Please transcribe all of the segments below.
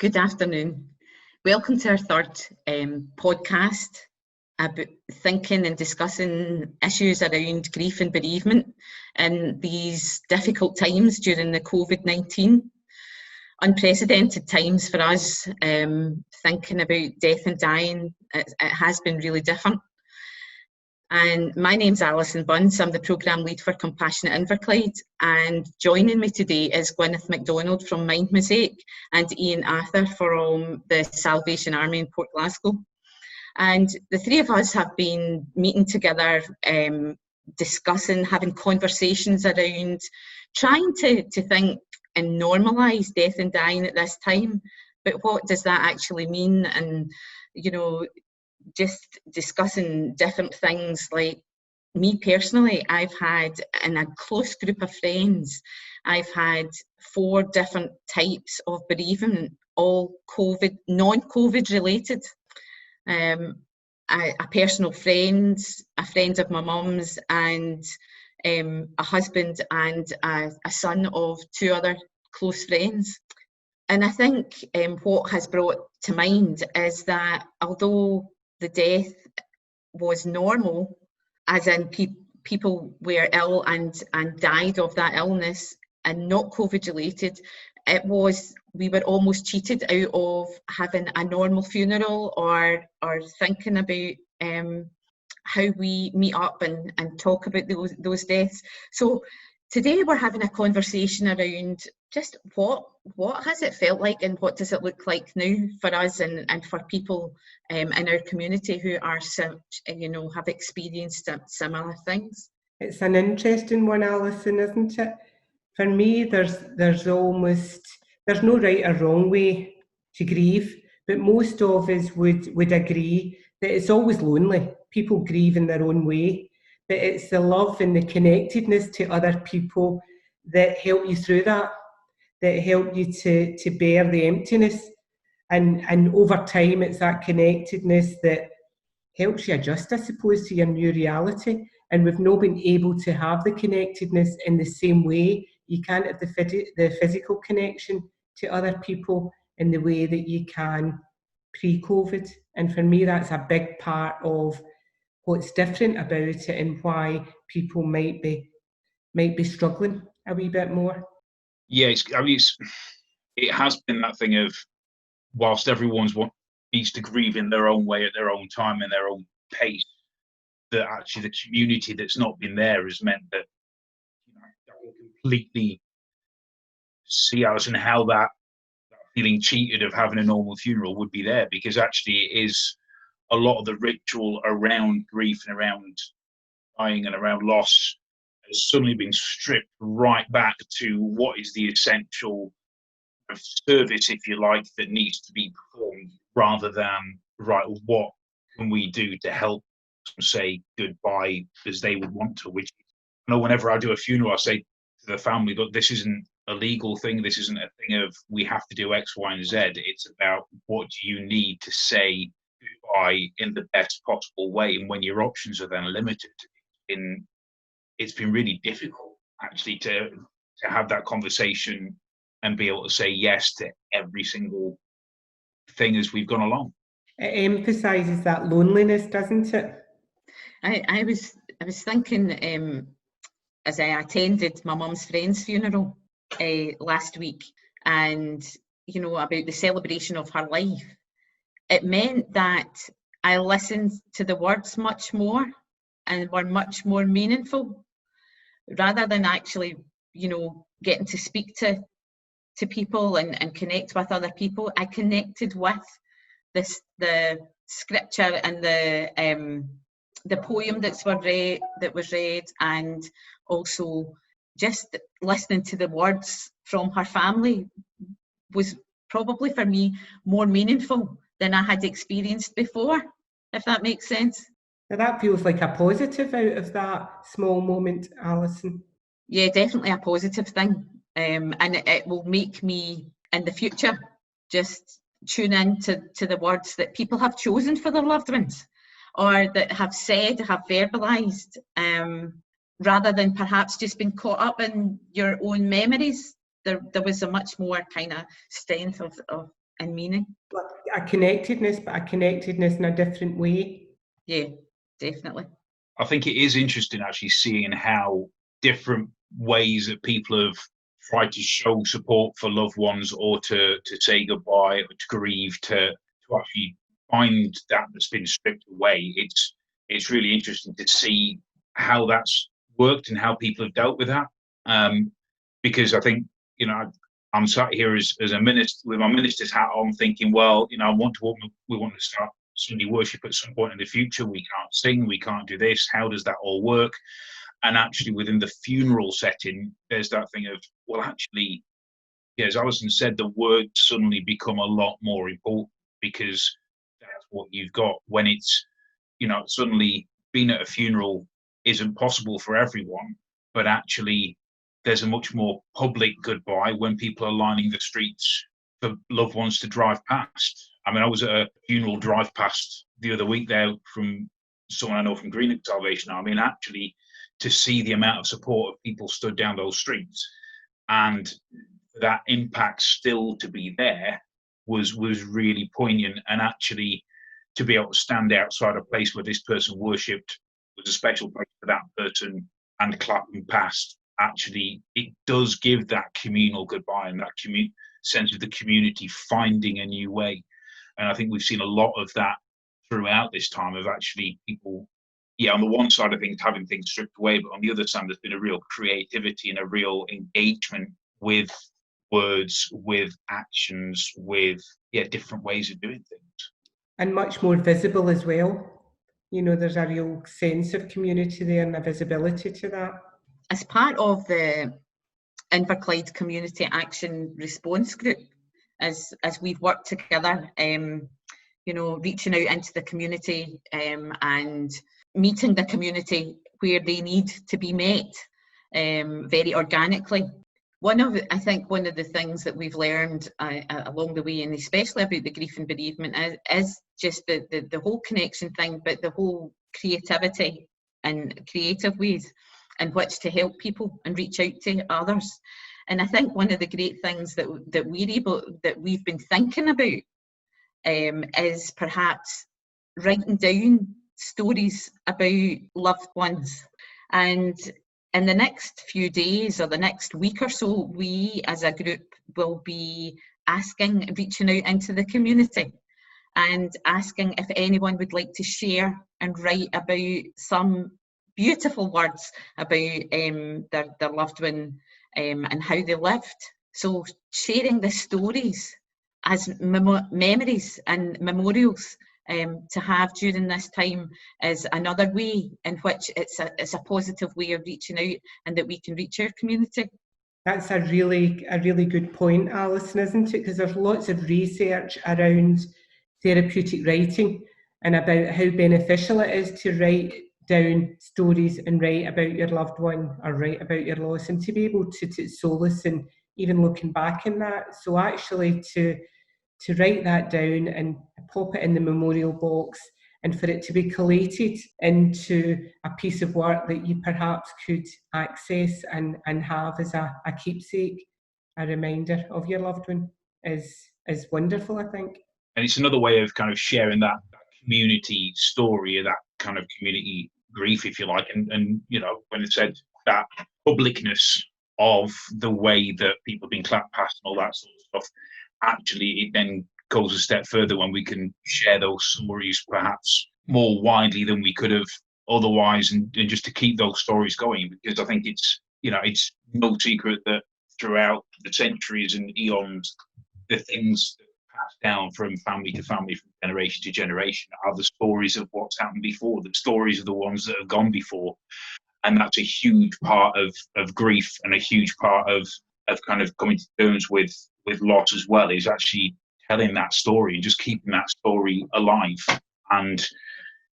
Good afternoon. Welcome to our third podcast about thinking and discussing issues around grief and bereavement in these difficult times during the COVID-19. Unprecedented times for us, thinking about death and dying, it has been really different. And my name's Alison Bunce. I'm the programme lead for Compassionate Inverclyde, and joining me today is Gwyneth MacDonald from Mind Mosaic and Ian Arthur from the Salvation Army in Port Glasgow. And the three of us have been meeting together, discussing, having conversations around trying to think and normalise death and dying at this time. But what does that actually mean? And, you know, just discussing different things. Like me personally, I've had, in a close group of friends, I've had 4 different types of bereavement, all COVID, non-COVID related. A personal friend, a friend of my mum's, and a husband and a son of 2 other close friends. And I think what has brought to mind is that although the death was normal, as in people were ill and died of that illness and not COVID related, we were almost cheated out of having a normal funeral or thinking about how we meet up and talk about those deaths. So today we're having a conversation around just what has it felt like and what does it look like now for us and for people in our community who are, have experienced similar things. It's an interesting one, Alison, isn't it? For me, there's no right or wrong way to grieve, but most of us would agree that it's always lonely. People grieve in their own way, but it's the love and the connectedness to other people that help you through that help you to bear the emptiness. And over time, it's that connectedness that helps you adjust, I suppose, to your new reality. And we've not been able to have the connectedness in the same way. You can't have the physical connection to other people in the way that you can pre-COVID. And for me, that's a big part of what's different about it and why people might be struggling a wee bit more. Yeah, it has been that thing of, whilst everyone's needs to grieve in their own way, at their own time, and their own pace, that actually the community that's not been there has meant that I can completely see, Alison, how that feeling cheated of having a normal funeral would be there, because actually it is a lot of the ritual around grief and around dying and around loss has suddenly been stripped right back to what is the essential service, if you like, that needs to be performed, rather than, right, what can we do to help them say goodbye as they would want to. Which, I know whenever I do a funeral, I say to the family, look, this isn't a legal thing, this isn't a thing of we have to do X, Y, and Z. It's about what do you need to say goodbye in the best possible way. And when your options are then limited, it's been really difficult actually to have that conversation and be able to say yes to every single thing as we've gone along. It emphasises that loneliness, doesn't it? I was thinking as I attended my mum's friend's funeral last week, and about the celebration of her life. It meant that I listened to the words much more and were much more meaningful, rather than actually getting to speak to people and connect with other people. I connected with the scripture and the poem that was read, and also just listening to the words from her family was probably for me more meaningful than I had experienced before, if that makes sense. Now that feels like a positive out of that small moment, Alison. Yeah, definitely a positive thing. And it will make me, in the future, just tune in to the words that people have chosen for their loved ones, or that have said, have verbalised, rather than perhaps just being caught up in your own memories. There was a much more kind of strength of and meaning. Like a connectedness, but a connectedness in a different way. Yeah, definitely. I think it is interesting actually seeing how different ways that people have tried to show support for loved ones, or to say goodbye, or to grieve, to actually find that's been stripped away. It's really interesting to see how that's worked and how people have dealt with that. Because I think, I'm sat here as a minister with my minister's hat on, thinking, well, we want to start Sunday worship at some point in the future. We can't sing, we can't do this. How does that all work? And actually, within the funeral setting, there's that thing of, well, actually, as Alison said, the words suddenly become a lot more important, because that's what you've got when it's, suddenly being at a funeral isn't possible for everyone, but actually there's a much more public goodbye when people are lining the streets for loved ones to drive past. I mean, I was at a funeral drive past the other week there from someone I know from Greenock Salvation Army, and actually to see the amount of support of people stood down those streets, and that impact still to be there was really poignant. And actually to be able to stand outside a place where this person worshipped was a special place for that person, and clapping past, actually it does give that communal goodbye and that sense of the community finding a new way. And I think we've seen a lot of that throughout this time, of actually people, on the one side of things, having things stripped away, but on the other side, there's been a real creativity and a real engagement with words, with actions, with different ways of doing things. And much more visible as well. There's a real sense of community there and a visibility to that. As part of the Inverclyde Community Action Response Group, as we've worked together, reaching out into the community and meeting the community where they need to be met very organically. One of the things that we've learned along the way, and especially about the grief and bereavement, is just the whole connection thing, but the whole creativity and creative ways in which to help people and reach out to others. And I think one of the great things that we've been thinking about is perhaps writing down stories about loved ones. And in the next few days or the next week or so, we as a group will be reaching out into the community and asking if anyone would like to share and write about some beautiful words about their loved one and how they lived. So sharing the stories as memories and memorials to have during this time is another way in which it's a positive way of reaching out, and that we can reach our community. That's a really good point, Alison, isn't it? Because there's lots of research around therapeutic writing and about how beneficial it is to write down stories and write about your loved one or write about your loss, and to be able to solace and even looking back in that. So actually to write that down and pop it in the memorial box, and for it to be collated into a piece of work that you perhaps could access and have as a keepsake, a reminder of your loved one, is wonderful, I think. And it's another way of kind of sharing that community story, or that kind of community grief, if you like. And when it said that publicness of the way that people have been clapped past and all that sort of stuff, actually it then goes a step further when we can share those stories perhaps more widely than we could have otherwise, and just to keep those stories going. Because I think it's no secret that throughout the centuries and eons, the things that pass down from family to family, from generation to generation, are the stories of what's happened before, the stories of the ones that have gone before. And that's a huge part of grief, and a huge part of kind of coming to terms with loss as well, is actually telling that story and just keeping that story alive, and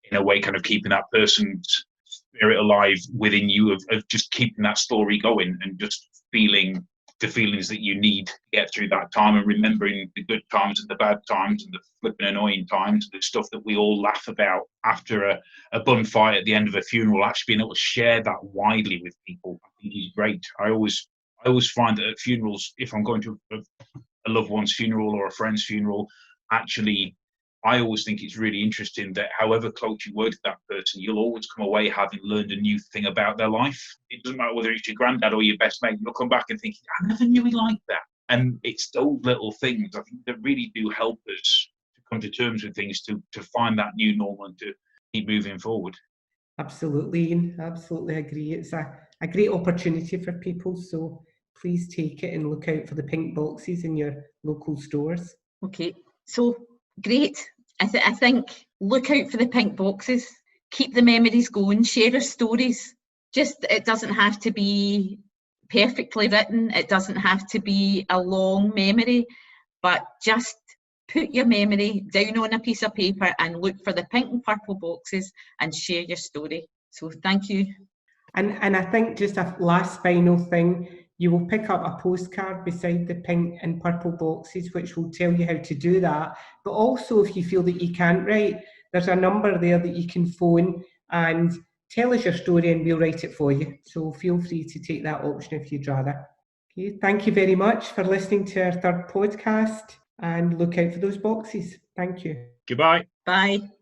in a way kind of keeping that person's spirit alive within you, of just keeping that story going, and just feeling the feelings that you need to get through that time, and remembering the good times and the bad times and the flipping annoying times, the stuff that we all laugh about after a bun fight at the end of a funeral. Actually being able to share that widely with people, I think is great. I always find that at funerals, if I'm going to a a loved one's funeral or a friend's funeral, actually, I always think it's really interesting that however close you were to that person, you'll always come away having learned a new thing about their life. It doesn't matter whether it's your granddad or your best mate, you'll come back and thinking, I never knew he liked that. And it's those little things, I think, that really do help us to come to terms with things, to find that new normal and to keep moving forward. Absolutely, Ian. Absolutely agree. It's a great opportunity for people, so please take it and look out for the pink boxes in your local stores. Okay, so great. I think look out for the pink boxes, keep the memories going, share your stories. Just, it doesn't have to be perfectly written, it doesn't have to be a long memory, but just put your memory down on a piece of paper and look for the pink and purple boxes and share your story. So thank you. And I think just a last final thing, you will pick up a postcard beside the pink and purple boxes, which will tell you how to do that. But also, if you feel that you can't write, there's a number there that you can phone and tell us your story and we'll write it for you. So feel free to take that option if you'd rather. Okay, thank you very much for listening to our third podcast, and look out for those boxes. Thank you. Goodbye. Bye.